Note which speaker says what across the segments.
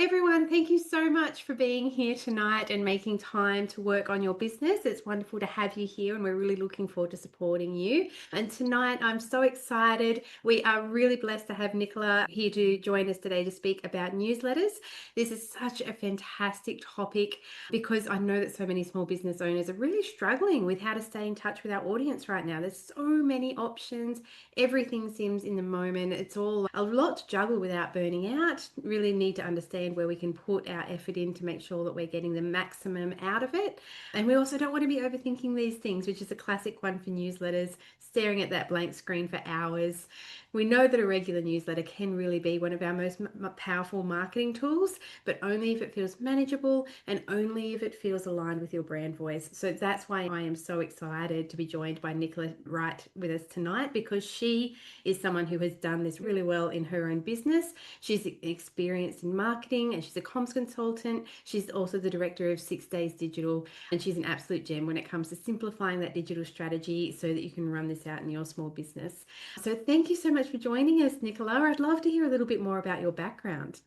Speaker 1: everyone. Thank you so much for being here tonight and making time to work on your business. It's wonderful to have you here, and we're really looking forward to supporting you. And tonight, I'm so excited. We are really blessed to have Nicola here to join us today to speak about newsletters. This is such a fantastic topic because I know that so many small business owners are really struggling with how to stay in touch with our audience right now. There's so many options. Everything seems in the moment. It's all a lot to juggle without burning out. Really need to understand where we can put our effort in to make sure that we're getting the maximum out of it. And we also don't want to be overthinking these things, which is a classic one for newsletters, staring at that blank screen for hours. We know that a regular newsletter can really be one of our most powerful marketing tools, but only if it feels manageable and only if it feels aligned with your brand voice. So that's why I am so excited to be joined by Nicola Wright with us tonight, because she is someone who has done this really well in her own business. She's experienced in marketing and she's a comms consultant. She's also the director of 6 Days Digital, and she's an absolute gem when it comes to simplifying that digital strategy so that you can run this out in your small business. So thank you so much for joining us, Nicola. I'd love to hear a little bit more about your background.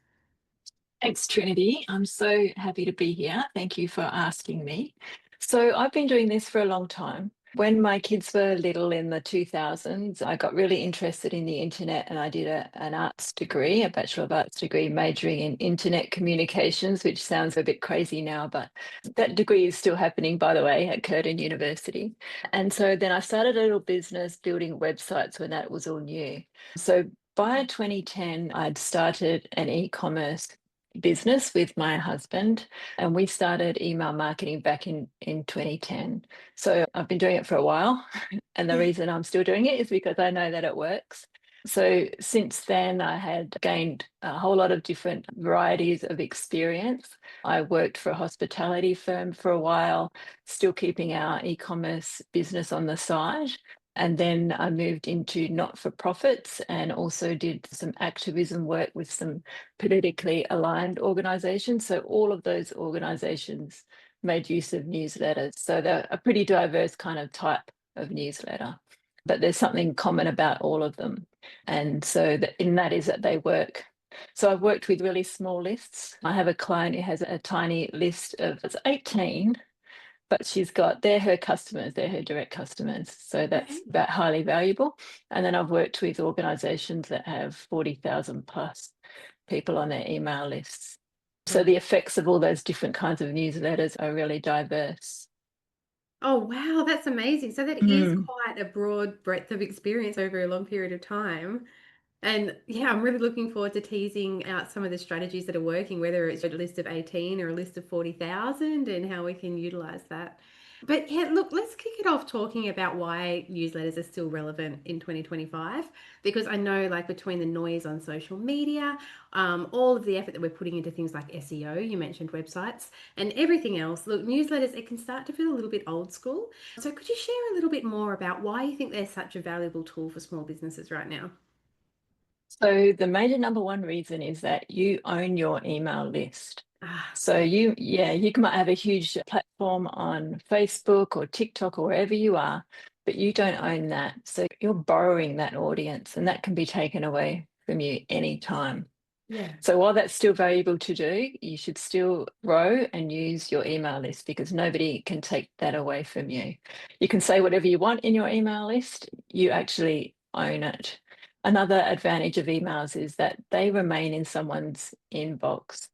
Speaker 2: Thanks, Trinity. I'm so happy to be here. Thank you for asking me. So I've been doing this for a long time. When my kids were little in the 2000s, I got really interested in the internet and I did an arts degree, a Bachelor of Arts degree, majoring in internet communications, which sounds a bit crazy now, but that degree is still happening, by the way, at Curtin University. And so then I started a little business building websites when that was all new. So by 2010, I'd started an e-commerce business with my husband, and we started email marketing back in 2010. So I've been doing it for a while, and the reason I'm still doing it is because I know that it works. So since then, I had gained a whole lot of different varieties of experience. I worked for a hospitality firm for a while, still keeping our e-commerce business on the side. And then I moved into not-for-profits and also did some activism work with some politically aligned organisations. So all of those organisations made use of newsletters. So they're a pretty diverse kind of type of newsletter, but there's something common about all of them. And so that is that they work. So I've worked with really small lists. I have a client who has a tiny list of, it's 18, but they're her customers, they're her direct customers. So that's that highly valuable. And then I've worked with organizations that have 40,000 plus people on their email lists. So the effects of all those different kinds of newsletters are really diverse.
Speaker 1: Oh, wow, that's amazing. So that is
Speaker 2: Mm.
Speaker 1: quite a broad breadth of experience over a long period of time. And yeah, I'm really looking forward to teasing out some of the strategies that are working, whether it's a list of 18 or a list of 40,000, and how we can utilize that. But yeah, look, let's kick it off talking about why newsletters are still relevant in 2025. Because I know, like, between the noise on social media, all of the effort that we're putting into things like SEO, you mentioned websites, and everything else, look, newsletters, it can start to feel a little bit old school. So could you share a little bit more about why you think they're such a valuable tool for small businesses right now?
Speaker 2: So the major number one reason is that you own your email list.
Speaker 1: Ah,
Speaker 2: So you might have a huge platform on Facebook or TikTok or wherever you are, but you don't own that. So you're borrowing that audience, and that can be taken away from you anytime.
Speaker 1: yeah.
Speaker 2: So while that's still valuable to do, you should still grow and use your email list because nobody can take that away from you. You can say whatever you want in your email list, you actually own it. Another advantage of emails is that they remain in someone's inbox.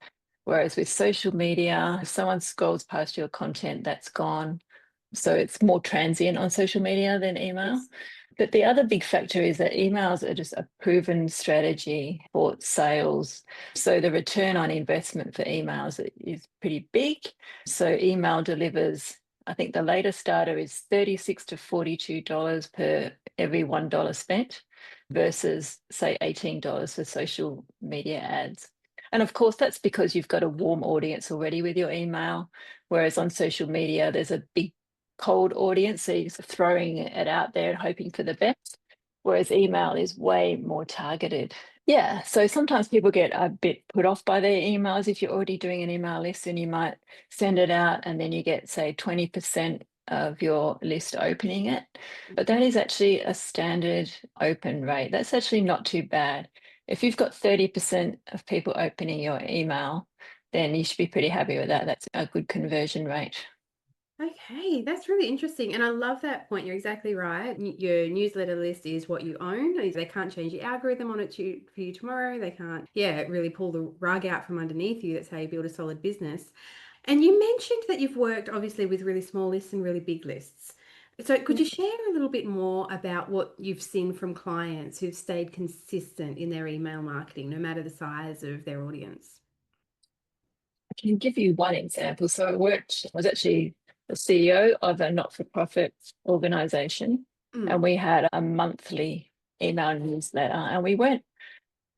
Speaker 2: Whereas with social media, if someone scrolls past your content, that's gone. So it's more transient on social media than email.
Speaker 1: Yes.
Speaker 2: But the other big factor is that emails are just a proven strategy for sales. So the return on investment for emails is pretty big. So email delivers, I think the latest data is $36 to $42 per every $1 spent versus, say, $18 for social media ads. And of course, that's because you've got a warm audience already with your email, whereas on social media, there's a big cold audience, so you're just throwing it out there and hoping for the best, whereas email is way more targeted. Yeah, so sometimes people get a bit put off by their emails. If you're already doing an email list and you might send it out and then you get, say, 20% of your list opening it. But that is actually a standard open rate. That's actually not too bad. If you've got 30% of people opening your email, then you should be pretty happy with that. That's a good conversion rate.
Speaker 1: Okay, that's really interesting. And I love that point. You're exactly right. Your newsletter list is what you own. They can't change the algorithm on it for you tomorrow. They can't, yeah, really pull the rug out from underneath you. That's how you build a solid business. And you mentioned that you've worked obviously with really small lists and really big lists. So could you share a little bit more about what you've seen from clients who've stayed consistent in their email marketing, no matter the size of their audience?
Speaker 2: I can give you one example. So I was actually the CEO of a not-for-profit organization, and
Speaker 1: Mm,
Speaker 2: we had a monthly email newsletter, and we weren't,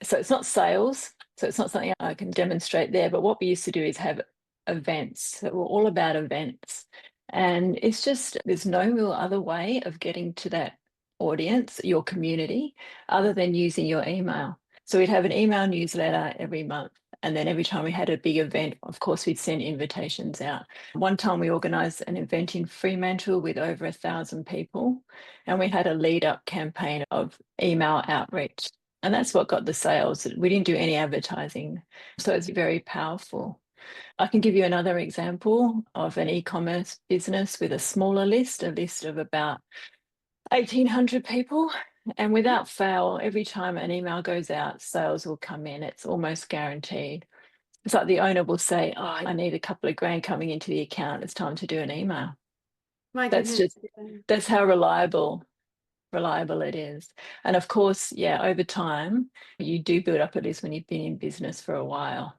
Speaker 2: so it's not sales, so it's not something I can demonstrate there, but what we used to do is have events that were all about events. And it's just, there's no real other way of getting to that audience, your community, other than using your email. So we'd have an email newsletter every month. And then every time we had a big event, of course, we'd send invitations out. One time we organized an event in Fremantle with over 1,000 people, and we had a lead up campaign of email outreach. And that's what got the sales. We didn't do any advertising. So it's very powerful. I can give you another example of an e-commerce business with a smaller list, a list of about 1,800 people. And without fail, every time an email goes out, sales will come in. It's almost guaranteed. It's like the owner will say, "Oh, I need a couple of grand coming into the account. It's time to do an email."
Speaker 1: my
Speaker 2: That's
Speaker 1: goodness.
Speaker 2: just, that's how reliable it is. And of course, yeah, over time, you do build up a list when you've been in business for a while.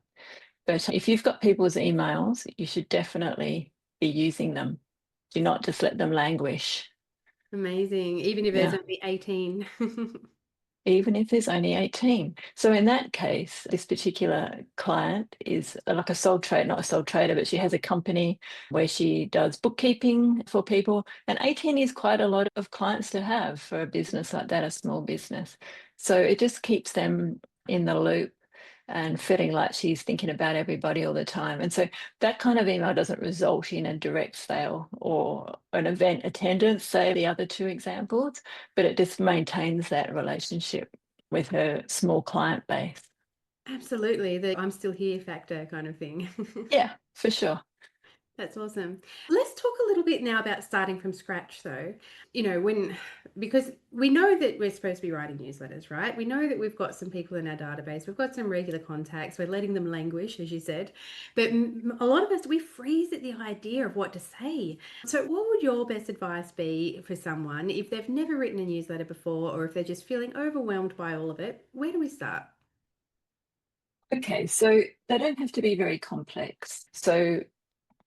Speaker 2: But if you've got people's emails, you should definitely be using them. Do not just let them languish.
Speaker 1: Amazing. Even if there's
Speaker 2: Yeah.
Speaker 1: only 18.
Speaker 2: Even if there's only 18. So in that case, this particular client is like a sole trade, not a sole trader, but she has a company where she does bookkeeping for people. And 18 is quite a lot of clients to have for a business like that, a small business. So it just keeps them in the loop and feeling like she's thinking about everybody all the time. And so that kind of email doesn't result in a direct sale or an event attendance, say the other two examples, but it just maintains that relationship with her small client base.
Speaker 1: Absolutely. The I'm still here factor kind of thing.
Speaker 2: Yeah, for sure.
Speaker 1: That's awesome. Let's talk a little bit now about starting from scratch, though. Because we know that we're supposed to be writing newsletters, right? We know that we've got some people in our database, we've got some regular contacts, we're letting them languish, as you said. But a lot of us, we freeze at the idea of what to say. So, what would your best advice be for someone if they've never written a newsletter before, or if they're just feeling overwhelmed by all of it? Where do we start?
Speaker 2: Okay, so they don't have to be very complex. So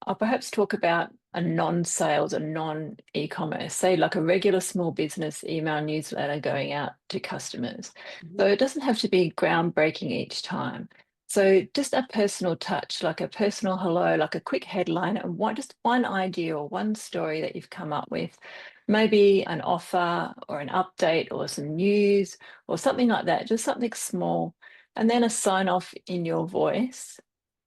Speaker 2: I'll perhaps talk about a non-sales, a non-e-commerce, say like a regular small business email newsletter going out to customers. So
Speaker 1: Mhm.
Speaker 2: it doesn't have to be groundbreaking each time. So just a personal touch, like a personal hello, like a quick headline, and just one idea or one story that you've come up with, maybe an offer or an update or some news or something like that, just something small, and then a sign off in your voice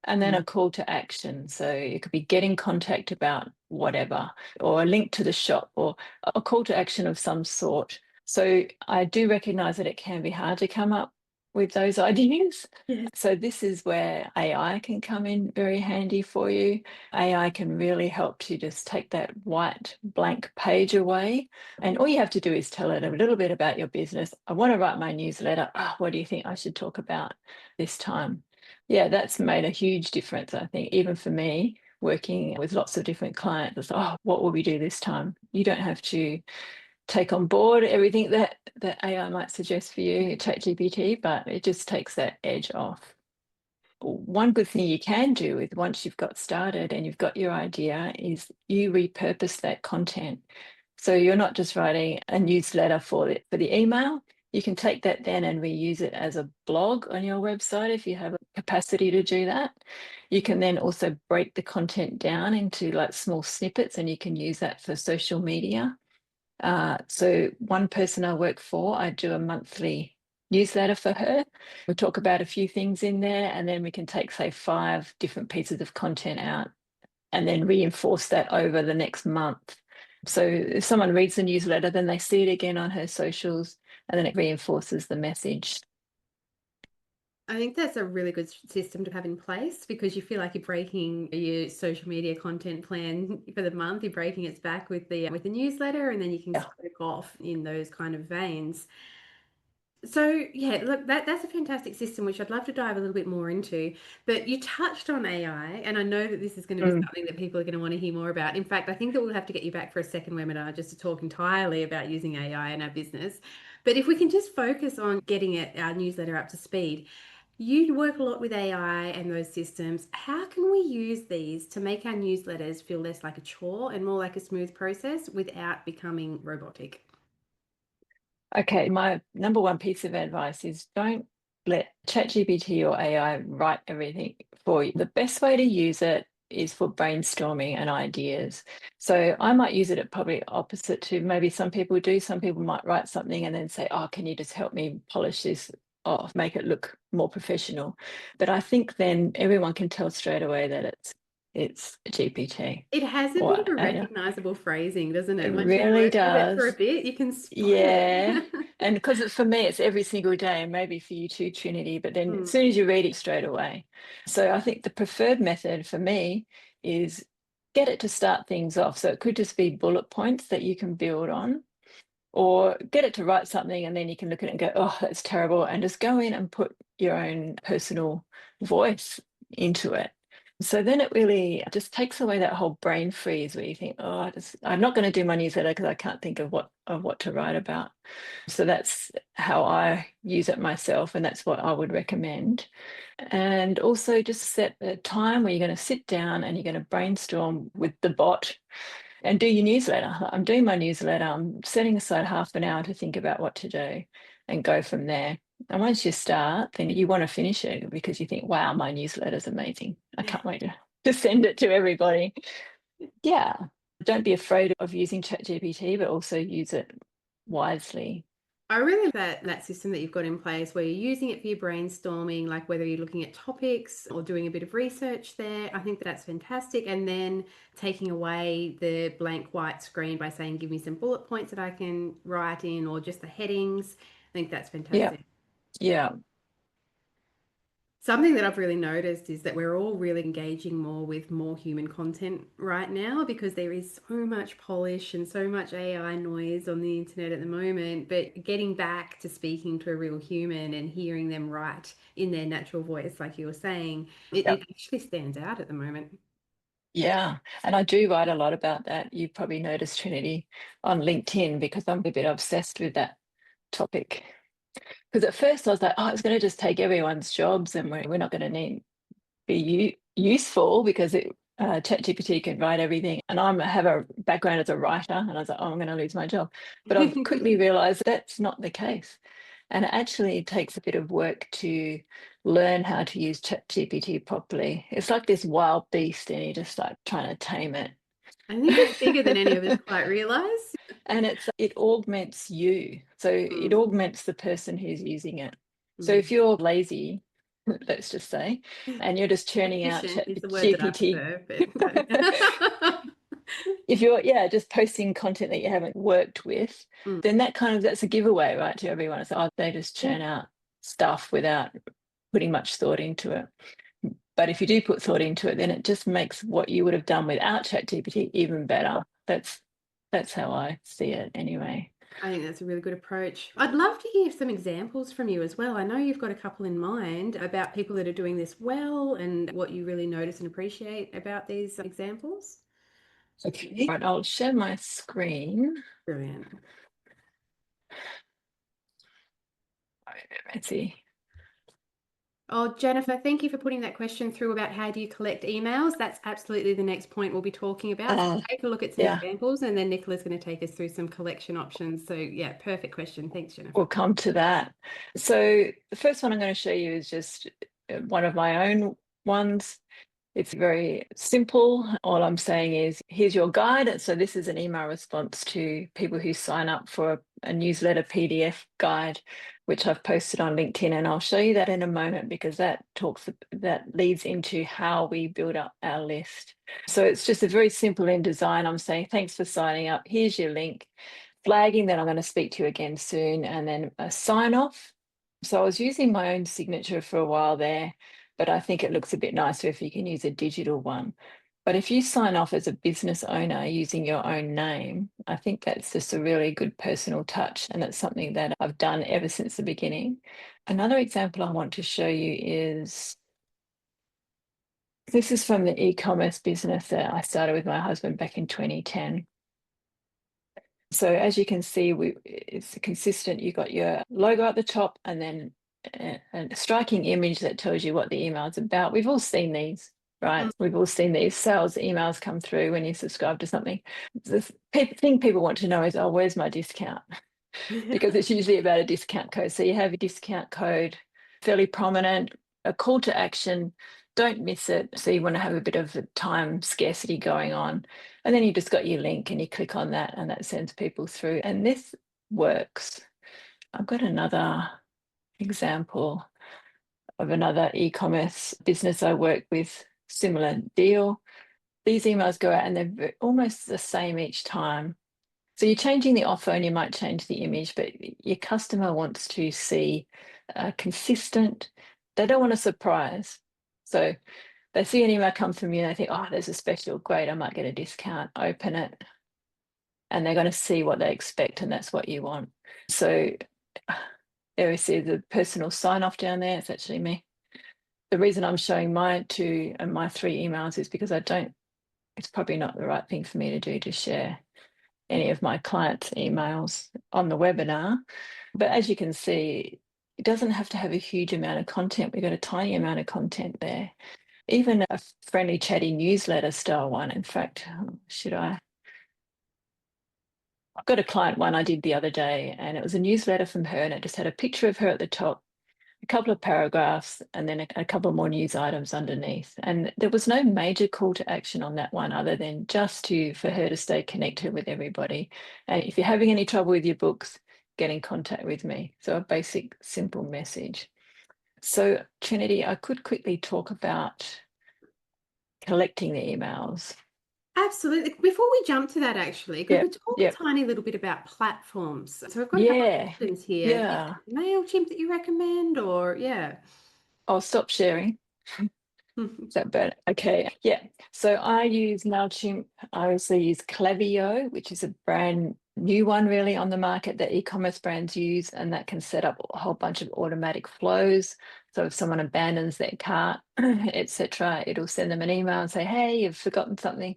Speaker 2: and then a call to action. So it could be get in contact about whatever, or a link to the shop, or a call to action of some sort. So I do recognize that it can be hard to come up with those ideas.
Speaker 1: Yes.
Speaker 2: So this is where AI can come in very handy for you. AI can really help to just take that white blank page away. And all you have to do is tell it a little bit about your business. I want to write my newsletter. Oh, what do you think I should talk about this time? Yeah, that's made a huge difference, I think, even for me, working with lots of different clients. It's, oh, what will we do this time? You don't have to take on board everything that AI might suggest for you, ChatGPT, but it just takes that edge off. One good thing you can do is once you've got started and you've got your idea is you repurpose that content. So you're not just writing a newsletter for the email. You can take that then and reuse it as a blog on your website if you have a capacity to do that. You can then also break the content down into like small snippets and you can use that for social media. So one person I work for, I do a monthly newsletter for her. We talk about a few things in there, and then we can take, say, 5 different pieces of content out and then reinforce that over the next month. So if someone reads the newsletter, then they see it again on her socials, and then it reinforces the message.
Speaker 1: I think that's a really good system to have in place because you feel like you're breaking your social media content plan for the month. You're breaking its back with the newsletter, and then you can
Speaker 2: Yeah.
Speaker 1: spoke off in those kind of veins. So yeah, look, that's a fantastic system, which I'd love to dive a little bit more into. But you touched on AI, and I know that this is going to be
Speaker 2: Mm.
Speaker 1: something that people are going to want to hear more about. In fact, I think that we'll have to get you back for a second webinar just to talk entirely about using AI in our business. But if we can just focus on getting our newsletter up to speed, you work a lot with AI and those systems. How can we use these to make our newsletters feel less like a chore and more like a smooth process without becoming robotic?
Speaker 2: Okay, my number one piece of advice is don't let ChatGPT or AI write everything for you. The best way to use it is for brainstorming and ideas. So I might use it at probably opposite to maybe some people do. Some people might write something and then say, "Oh, can you just help me polish this off, make it look more professional?" But I think then everyone can tell straight away that it's GPT
Speaker 1: It has a bit
Speaker 2: or
Speaker 1: of a
Speaker 2: AI.
Speaker 1: recognizable phrasing, doesn't
Speaker 2: It
Speaker 1: it? Once you've
Speaker 2: really
Speaker 1: worked with it for a
Speaker 2: does.
Speaker 1: bit, you can spot
Speaker 2: Yeah.
Speaker 1: it.
Speaker 2: And because for me, it's every single day, and maybe for you too, Trinity, but then as
Speaker 1: Mm.
Speaker 2: soon as you read it straight away. So I think the preferred method for me is get it to start things off. So it could just be bullet points that you can build on, or get it to write something and then you can look at it and go, oh, that's terrible. And just go in and put your own personal voice into it. So then it really just takes away that whole brain freeze where you think, oh, I'm not going to do my newsletter because I can't think of what to write about. So that's how I use it myself, and that's what I would recommend. And also just set a time where you're going to sit down and you're going to brainstorm with the bot and do your newsletter. I'm doing my newsletter. I'm setting aside half an hour to think about what to do and go from there. And once you start, then you want to finish it because you think, wow, my newsletter is amazing. I can't wait to send it to everybody. Yeah. Don't be afraid of using ChatGPT, but also use it wisely.
Speaker 1: I really like that system that you've got in place where you're using it for your brainstorming, like whether you're looking at topics or doing a bit of research there. I think that's fantastic. And then taking away the blank white screen by saying, give me some bullet points that I can write in or just the headings. I think that's
Speaker 2: Yeah.
Speaker 1: fantastic.
Speaker 2: Yeah.
Speaker 1: Something that I've really noticed is that we're all really engaging more with more human content right now because there is so much polish and so much AI noise on the internet at the moment. But getting back to speaking to a real human and hearing them write in their natural voice, like you were saying, it actually stands out at the moment.
Speaker 2: Yeah, and I do write a lot about that. You probably noticed, Trinity, on LinkedIn because I'm a bit obsessed with that topic. Because at first I was like, oh, it's going to just take everyone's jobs and we're not going to need be useful because ChatGPT can write everything. And have a background as a writer, and I was like, oh, I'm going to lose my job. But I've quickly realized that's not the case. And it actually takes a bit of work to learn how to use ChatGPT properly. It's like this wild beast, and you just like trying to tame it.
Speaker 1: I think it's bigger than any of us quite realize.
Speaker 2: And it augments you. So it
Speaker 1: Mm,
Speaker 2: augments the person who's using it. So if
Speaker 1: mm.
Speaker 2: you're lazy, let's just say, and you're just churning out
Speaker 1: Efficient
Speaker 2: chat
Speaker 1: is the word that I
Speaker 2: GPT,
Speaker 1: prefer, but
Speaker 2: if you're just posting content that you haven't worked with,
Speaker 1: Mm.
Speaker 2: then that's a giveaway, right, to everyone. It's like, oh, they just
Speaker 1: Yeah.
Speaker 2: churn out stuff without putting much thought into it. But if you do put thought into it, then it just makes what you would have done without ChatGPT even better. That's how I see it anyway.
Speaker 1: I think that's a really good approach. I'd love to hear some examples from you as well. I know you've got a couple in mind about people that are doing this well and what you really notice and appreciate about these examples.
Speaker 2: Okay. Right, I'll share my screen.
Speaker 1: Brilliant.
Speaker 2: Let's see.
Speaker 1: Oh, Jennifer, thank you for putting that question through about how do you collect emails. That's absolutely the next point we'll be talking about. So
Speaker 2: Uh,
Speaker 1: take a look at some
Speaker 2: yeah,
Speaker 1: examples and then Nicola's going to take us through some collection options. So yeah, perfect question. Thanks,
Speaker 2: we'll
Speaker 1: Jennifer.
Speaker 2: come to that. So the first one I'm going to show you is just one of my own ones. It's very simple. All I'm saying is, here's your guide. So this is an email response to people who sign up for a newsletter PDF guide, which I've posted on LinkedIn. And I'll show you that in a moment because that leads into how we build up our list. So it's just a very simple in design. I'm saying, thanks for signing up. Here's your link, flagging that I'm going to speak to you again soon, and then a sign off. So I was using my own signature for a while there, but I think it looks a bit nicer if you can use a digital one. But if you sign off as a business owner using your own name, I think that's just a really good personal touch. And it's something that I've done ever since the beginning. Another example I want to show you is this is from the e-commerce business that I started with my husband back in 2010. So as you can see, it's consistent. You've got your logo at the top and then a striking image that tells you what the email is about. We've all seen these, right? We've all seen these sales emails come through when you subscribe to something. The thing people want to know is, oh, where's my discount? Because it's usually about a discount code. So you have a discount code, fairly prominent, a call to action, don't miss it. So you want to have a bit of a time scarcity going on. And then you just got your link and you click on that and that sends people through. And this works. I've got another example of another e-commerce business I work with, similar deal. These emails go out and they're almost the same each time. So you're changing the offer and you might change the image, but your customer wants to see consistent. They don't want a surprise. So they see an email come from you and they think, oh, there's a special, great, I might get a discount, open it. And they're going to see what they expect and that's what you want. So there we see the personal sign off down there. It's actually me. The reason I'm showing my 2 and my 3 emails is because it's probably not the right thing for me to do to share any of my clients' emails on the webinar. But as you can see, it doesn't have to have a huge amount of content. We've got a tiny amount of content there. Even a friendly, chatty newsletter style one. In fact, I've got a client one I did the other day, and it was a newsletter from her, and it just had a picture of her at the top, a couple of paragraphs, and then a couple more news items underneath. And there was no major call to action on that one other than just for her to stay connected with everybody. And if you're having any trouble with your books, get in contact with me. So a basic, simple message. So Trinity, I could quickly talk about collecting the emails.
Speaker 1: Absolutely. Before we jump to that, actually, could we
Speaker 2: Yep,
Speaker 1: talk a
Speaker 2: yep,
Speaker 1: tiny little bit about platforms? So we've got a couple of
Speaker 2: yeah,
Speaker 1: options here. Is
Speaker 2: yeah.
Speaker 1: it MailChimp that you recommend or yeah?
Speaker 2: I'll stop sharing. Is that better? Okay. Yeah. So I use MailChimp. I also use Klaviyo, which is a brand new one really on the market that e-commerce brands use, and that can set up a whole bunch of automatic flows. So if someone abandons their cart, etc., it'll send them an email and say, hey, you've forgotten something.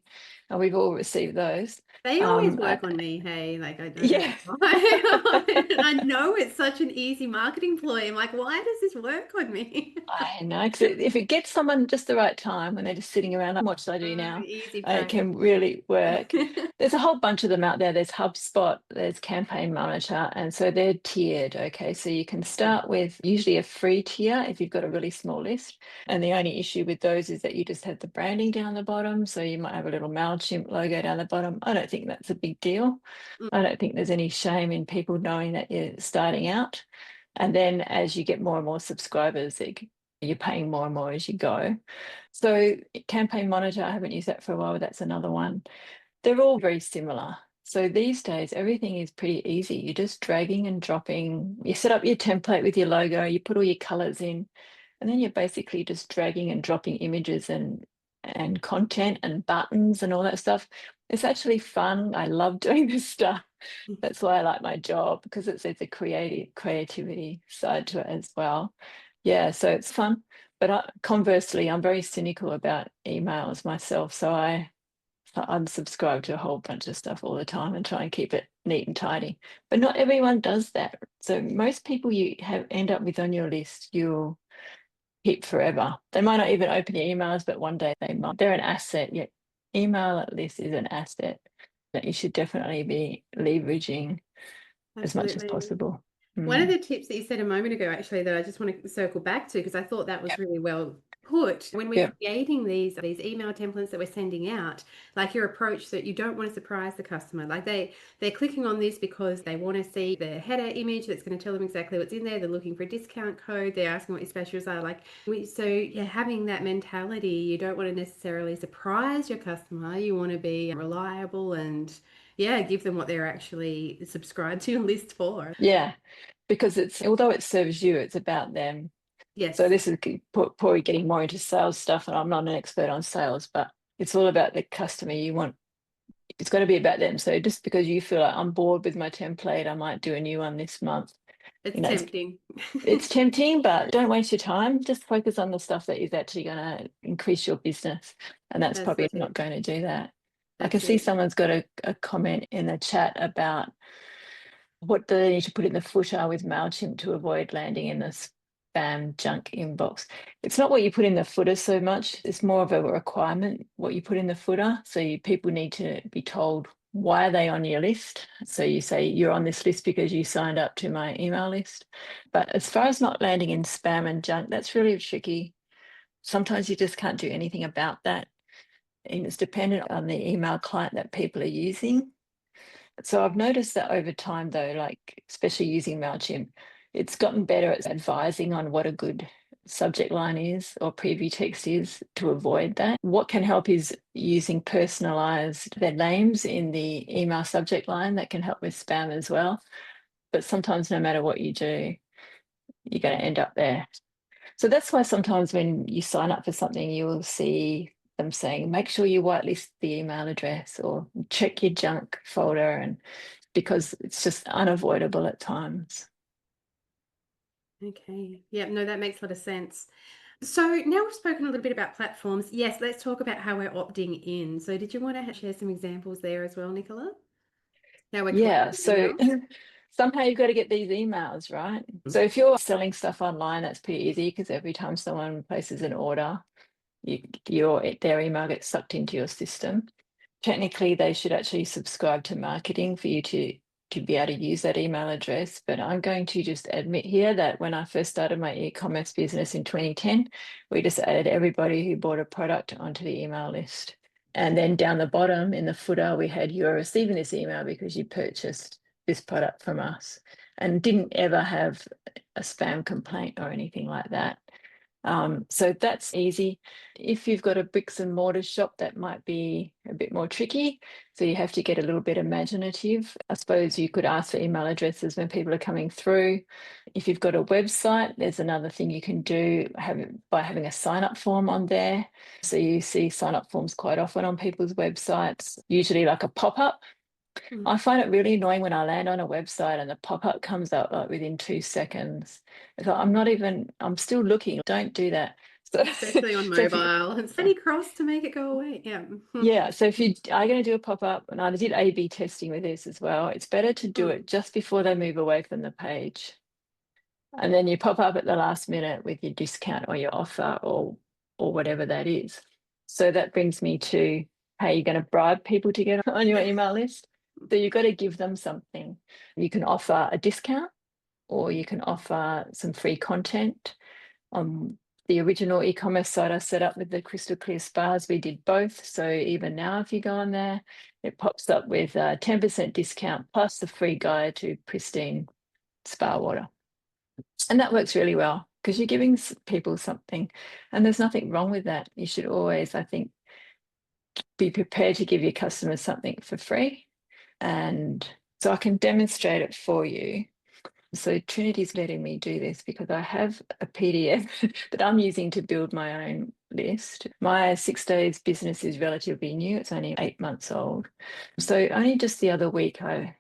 Speaker 2: And we've all received those.
Speaker 1: They always
Speaker 2: Um, uh,
Speaker 1: work on me. Hey, like I don't know
Speaker 2: yeah.
Speaker 1: why. I know it's such an easy marketing ploy. I'm like, why does this work on me?
Speaker 2: I know, because if it gets someone just the right time when they're just sitting around, like, what should I do now?
Speaker 1: Easy
Speaker 2: And it
Speaker 1: prey.
Speaker 2: can really work. There's a whole bunch of them out there. There's HubSpot, there's Campaign Monitor, and so they're tiered. Okay, so you can start with usually a free tier if you've got a really small list. And the only issue with those is that you just have the branding down the bottom. So you might have a little MailChimp logo down the bottom. I don't think that's a big deal. I don't think there's any shame in people knowing that you're starting out. And then as you get more and more subscribers, you're paying more and more as you go. So Campaign Monitor, I haven't used that for a while, but that's another one. They're all very similar. So these days, everything is pretty easy. You're just dragging and dropping. You set up your template with your logo, you put all your colors in, and then you're basically just dragging and dropping images and content and buttons and all that stuff. It's actually fun. I love doing this stuff. That's why I like my job, because it's a creativity side to it as well. Yeah, so it's fun. But conversely, I'm very cynical about emails myself. So I unsubscribe to a whole bunch of stuff all the time and try and keep it neat and tidy. But not everyone does that. So most people you have end up with on your list, you'll keep forever. They might not even open your emails, but one day they might. They're an asset. Your email list is an asset that you should definitely be leveraging as much as
Speaker 1: Absolutely.
Speaker 2: possible.
Speaker 1: One of
Speaker 2: Mm.
Speaker 1: the tips that you said a moment ago, actually, that I just want to circle back to because I thought that was
Speaker 2: Yep.
Speaker 1: really well put. When we're
Speaker 2: Yep.
Speaker 1: creating these email templates that we're sending out, like your approach that you don't want to surprise the customer. Like they're clicking on this because they want to see the header image that's going to tell them exactly what's in there. They're looking for a discount code. They're asking what your specials are. So yeah, having that mentality, you don't want to necessarily surprise your customer. You want to be reliable and yeah, give them what they're actually subscribed to a list for.
Speaker 2: Yeah. because it's, although it serves you, it's about them. So
Speaker 1: Yes,
Speaker 2: this is probably getting more into sales stuff, and I'm not an expert on sales, but it's all about the customer. You want, it's got to be about them. So just because you feel like I'm bored with my template, I might do a new one this month.
Speaker 1: it's
Speaker 2: You know,
Speaker 1: tempting.
Speaker 2: it's tempting, but don't waste your time. Just focus on the stuff that is actually going to increase your business. And that's
Speaker 1: That's
Speaker 2: probably
Speaker 1: it.
Speaker 2: not going to do that. I can
Speaker 1: That's
Speaker 2: see
Speaker 1: it.
Speaker 2: someone's got a comment in the chat about what do they need to put in the footer with MailChimp to avoid landing in the spam junk inbox. It's not what you put in the footer so much. It's more of a requirement, what you put in the footer. So people need to be told why are they on your list. So you say you're on this list because you signed up to my email list. But as far as not landing in spam and junk, that's really tricky. Sometimes you just can't do anything about that. And it's dependent on the email client that people are using. So I've noticed that over time, though, like especially using MailChimp, it's gotten better at advising on what a good subject line is or preview text is to avoid that. What can help is using personalized their names in the email subject line. That can help with spam as well. But sometimes no matter what you do, you're going to end up there. So that's why sometimes when you sign up for something, you will see them saying, make sure you whitelist the email address or check your junk folder, and because it's just unavoidable at times.
Speaker 1: Okay. Yeah, no, that makes a lot of sense. So now we've spoken a little bit about platforms. Yes, let's talk about how we're opting in. So did you want to share some examples there as well, Nicola? How we're
Speaker 2: Yeah,
Speaker 1: collecting
Speaker 2: so
Speaker 1: emails?
Speaker 2: somehow you've got to get these emails, right? So if you're selling stuff online, that's pretty easy because every time someone places an order, their email gets sucked into your system. Technically, they should actually subscribe to marketing for you to be able to use that email address. But I'm going to just admit here that when I first started my e-commerce business in 2010, we just added everybody who bought a product onto the email list. And then down the bottom in the footer, we had you are receiving this email because you purchased this product from us, and didn't ever have a spam complaint or anything like that. So that's easy. If you've got a bricks and mortar shop, that might be a bit more tricky. So you have to get a little bit imaginative. I suppose you could ask for email addresses when people are coming through. If you've got a website, there's another thing you can do by having a sign up form on there. So you see sign up forms quite often on people's websites, usually like a pop up.
Speaker 1: Mm.
Speaker 2: I find it really annoying when I land on a website and the pop-up comes up like within 2 seconds. It's like, I'm still looking. Don't do that. So,
Speaker 1: Especially on
Speaker 2: so if you,
Speaker 1: mobile. It's any cross to make it go away. Yeah.
Speaker 2: yeah, so if you are going to do a pop-up, and I did A/B testing with this as well, it's better to do
Speaker 1: Mm.
Speaker 2: it just before they move away from the page. And then you pop up at the last minute with your discount or your offer or whatever that is. So that brings me to how you're going to bribe people to get on your email list. So you've got to give them something. You can offer a discount or you can offer some free content. On the original e-commerce site I set up with the crystal clear spas, we did both. So even now, if you go on there, it pops up with a 10% discount plus the free guide to pristine spa water. And that works really well because you're giving people something, and there's nothing wrong with that. You should always, I think, be prepared to give your customers something for free. And so I can demonstrate it for you. So Trinity's letting me do this because I have a PDF that I'm using to build my own list. My 6 days business is relatively new. It's only 8 months old. So only just the other week I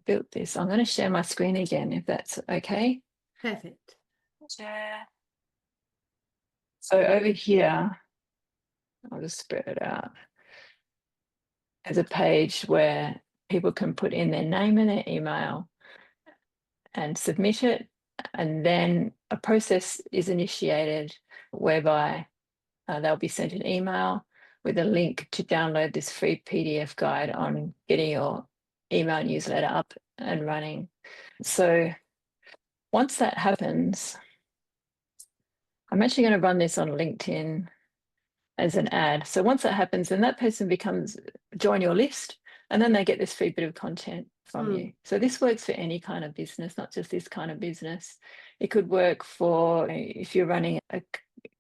Speaker 2: built this. I'm going to share my screen again if that's okay.
Speaker 1: Perfect.
Speaker 2: Share. So over here, I'll just spread it out. There's a page where people can put in their name and their email and submit it. And then a process is initiated whereby they'll be sent an email with a link to download this free PDF guide on getting your email newsletter up and running. So once that happens, I'm actually going to run this on LinkedIn as an ad. So once that happens, then that person becomes join your list, and then they get this free bit of content from
Speaker 1: Mm.
Speaker 2: you. So this works for any kind of business, not just this kind of business. It could work for if you're running a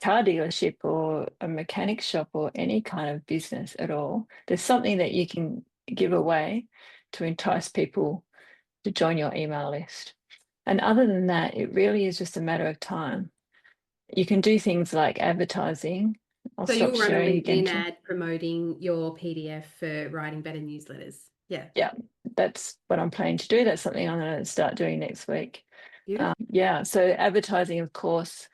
Speaker 2: car dealership or a mechanic shop or any kind of business at all. There's something that you can give away to entice people to join your email list. And other than that, it really is just a matter of time. You can do things like advertising. I'll
Speaker 1: So
Speaker 2: stop
Speaker 1: you'll run a
Speaker 2: sharing again
Speaker 1: LinkedIn
Speaker 2: too.
Speaker 1: ad promoting your PDF for writing better newsletters. Yeah,
Speaker 2: Yeah, that's what I'm planning to do. That's something I'm going to start doing next week.
Speaker 1: beautiful.
Speaker 2: Yeah, so advertising, of course,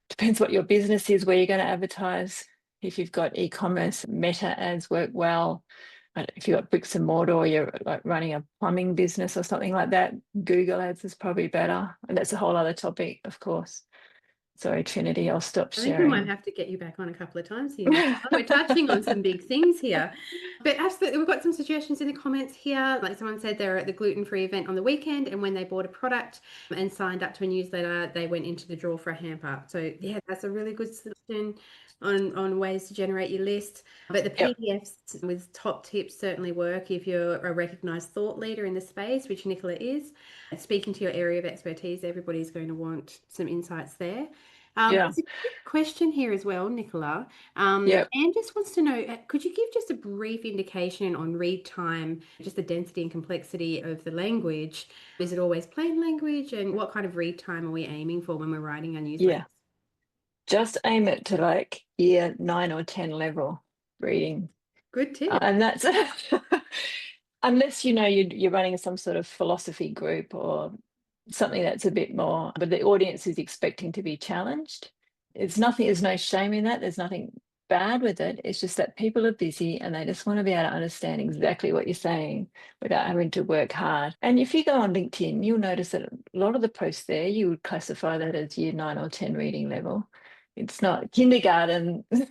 Speaker 2: depends what your business is, where you're going to advertise. If you've got e-commerce, meta ads work well. But if you've got bricks and mortar or you're like running a plumbing business or something like that, Google ads is probably better. And that's a whole other topic, of course. Sorry, Trinity, I'll stop
Speaker 1: I think we might
Speaker 2: sharing.
Speaker 1: have to get you back on a couple of times here, Nicola. We're touching on some big things here. But absolutely, we've got some suggestions in the comments here. Like someone said, they're at the gluten-free event on the weekend, and when they bought a product and signed up to a newsletter, they went into the draw for a hamper. So yeah, that's a really good suggestion on ways to generate your list. But the
Speaker 2: Yep.
Speaker 1: PDFs with top tips certainly work if you're a recognized thought leader in the space, which Nicola is. Speaking to your area of expertise, everybody's going to want some insights there.
Speaker 2: Yeah.
Speaker 1: There's a quick question here as well, Nicola.
Speaker 2: Yep.
Speaker 1: Anne just wants to know, could you give just a brief indication on read time, just the density and complexity of the language? Is it always plain language? And what kind of read time are we aiming for when we're writing our newsletters?
Speaker 2: Yeah. Just aim it to like year 9 or 10 level reading.
Speaker 1: Good tip.
Speaker 2: And that's unless you know you're running some sort of philosophy group or something that's a bit more, but the audience is expecting to be challenged. It's nothing, there's no shame in that. There's nothing bad with it. It's just that people are busy and they just want to be able to understand exactly what you're saying without having to work hard. And if you go on LinkedIn, you'll notice that a lot of the posts there, you would classify that as year 9 or 10 reading level. It's not kindergarten
Speaker 1: So,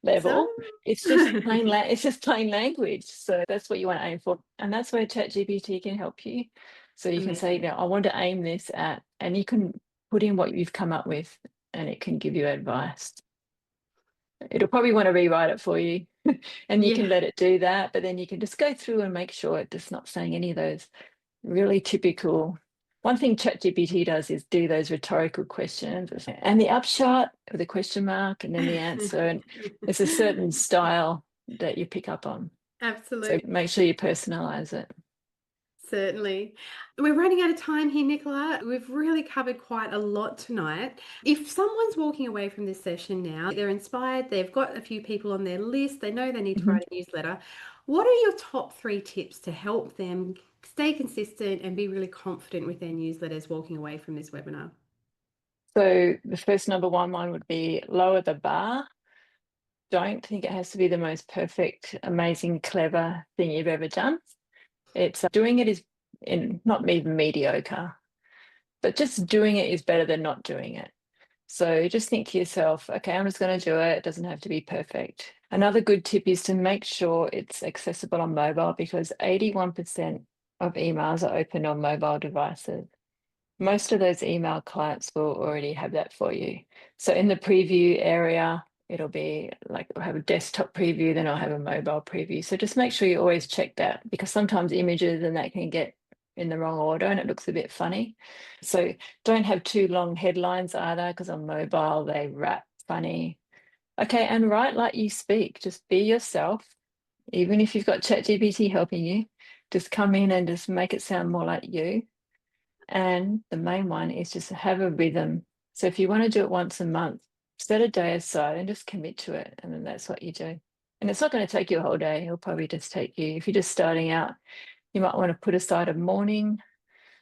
Speaker 2: level. It's just plain language. So that's what you want to aim for. And that's where ChatGPT can help you. So you can say,
Speaker 1: amazing.
Speaker 2: I want to aim this at, and you can put in what you've come up with and it can give you advice. It'll probably want to rewrite it for you and you
Speaker 1: Yeah.
Speaker 2: can let it do that, but then you can just go through and make sure it's not saying any of those really typical. One thing ChatGPT does is do those rhetorical questions and the upshot with a question mark and then the answer. And it's a certain style that you pick up on. So
Speaker 1: Absolutely.
Speaker 2: make sure you personalize it.
Speaker 1: Certainly. We're running out of time here, Nicola. We've really covered quite a lot tonight. If someone's walking away from this session now, they're inspired, they've got a few people on their list, they know they need to
Speaker 2: Mhm.
Speaker 1: write a newsletter. What are your top three tips to help them stay consistent and be really confident with their newsletters walking away from this webinar?
Speaker 2: So the first number one would be lower the bar. Don't think it has to be the most perfect, amazing, clever thing you've ever done. It's doing it is in not even mediocre, but just doing it is better than not doing it. So just think to yourself, okay, I'm just going to do it. It doesn't have to be perfect. Another good tip is to make sure it's accessible on mobile because 81% of emails are open on mobile devices. Most of those email clients will already have that for you. So in the preview area, it'll be like I'll have a desktop preview, then I'll have a mobile preview. So just make sure you always check that because sometimes images and that can get in the wrong order and it looks a bit funny. So don't have too long headlines either because on mobile they wrap funny. Okay, and write like you speak. Just be yourself. Even if you've got ChatGPT helping you, just come in and just make it sound more like you. And the main one is just have a rhythm. So if you want to do it once a month, set a day aside and just commit to it. And then that's what you do. And it's not going to take you a whole day. It'll probably just take you, if you're just starting out, you might want to put aside a morning.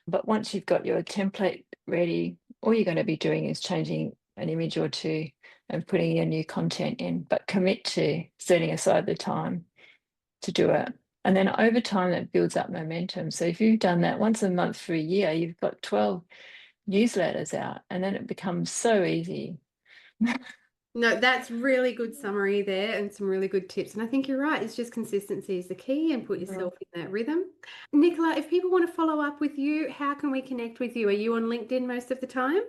Speaker 2: But once you've got your template ready, all you're going to be doing is changing an image or two and putting your new content in. But commit to setting aside the time to do it. And then over time, that builds up momentum. So if you've done that once a month for a year, you've got 12 newsletters out, and then it becomes so easy.
Speaker 1: No, that's really good summary there and some really good tips. And I think you're right. It's just consistency is the key and put yourself in that rhythm. Nicola, if people want to follow up with you, how can we connect with you? Are you on LinkedIn most of the time?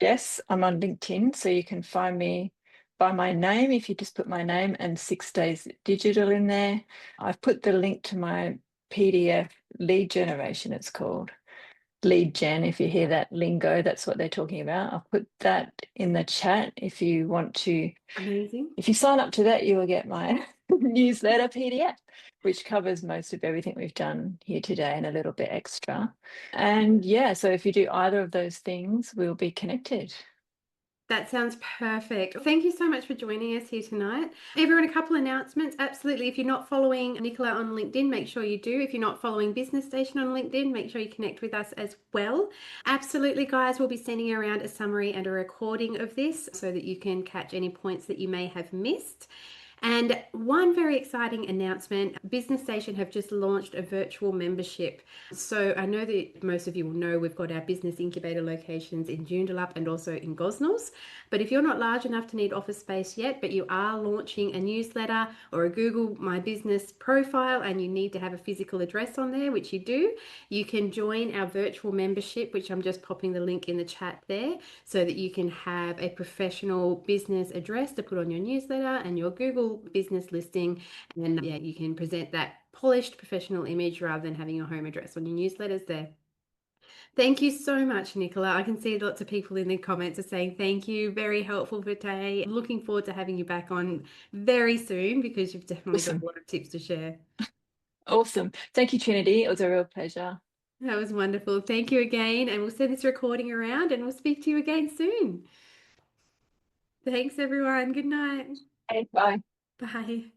Speaker 2: Yes, I'm on LinkedIn, so you can find me by my name if you just put my name and 6 days digital in there. I've put the link to my PDF lead generation, it's called. lead gen. If you hear that lingo, that's what they're talking about. I'll put that in the chat if you want to.
Speaker 1: Amazing.
Speaker 2: If you sign up to that, you will get my newsletter PDF, which covers most of everything we've done here today and a little bit extra. And yeah, so if you do either of those things, we'll be connected.
Speaker 1: That sounds perfect. Thank you so much for joining us here tonight. Everyone, a couple announcements. Absolutely. If you're not following Nicola on LinkedIn, make sure you do. If you're not following Business Station on LinkedIn, make sure you connect with us as well. Absolutely, guys, we'll be sending around a summary and a recording of this so that you can catch any points that you may have missed. And one very exciting announcement, Business Station have just launched a virtual membership. So I know that most of you will know we've got our business incubator locations in Joondalup and also in Gosnells. But if you're not large enough to need office space yet, but you are launching a newsletter or a Google My Business profile and you need to have a physical address on there, which you do, you can join our virtual membership, which I'm just popping the link in the chat there, so that you can have a professional business address to put on your newsletter and your Google business listing. And yeah, you can present that polished professional image rather than having your home address on your newsletters there. Thank you so much, Nicola. I can see lots of people in the comments are saying thank you. Very helpful for today. Looking forward to having you back on very soon because you've definitely got a
Speaker 2: Awesome.
Speaker 1: lot of tips to share.
Speaker 2: Awesome. Thank you, Trinity. It was a real pleasure.
Speaker 1: That was wonderful. Thank you again. And we'll send this recording around and we'll speak to you again soon. Thanks, everyone. Good night.
Speaker 2: Okay, bye.
Speaker 1: Bye.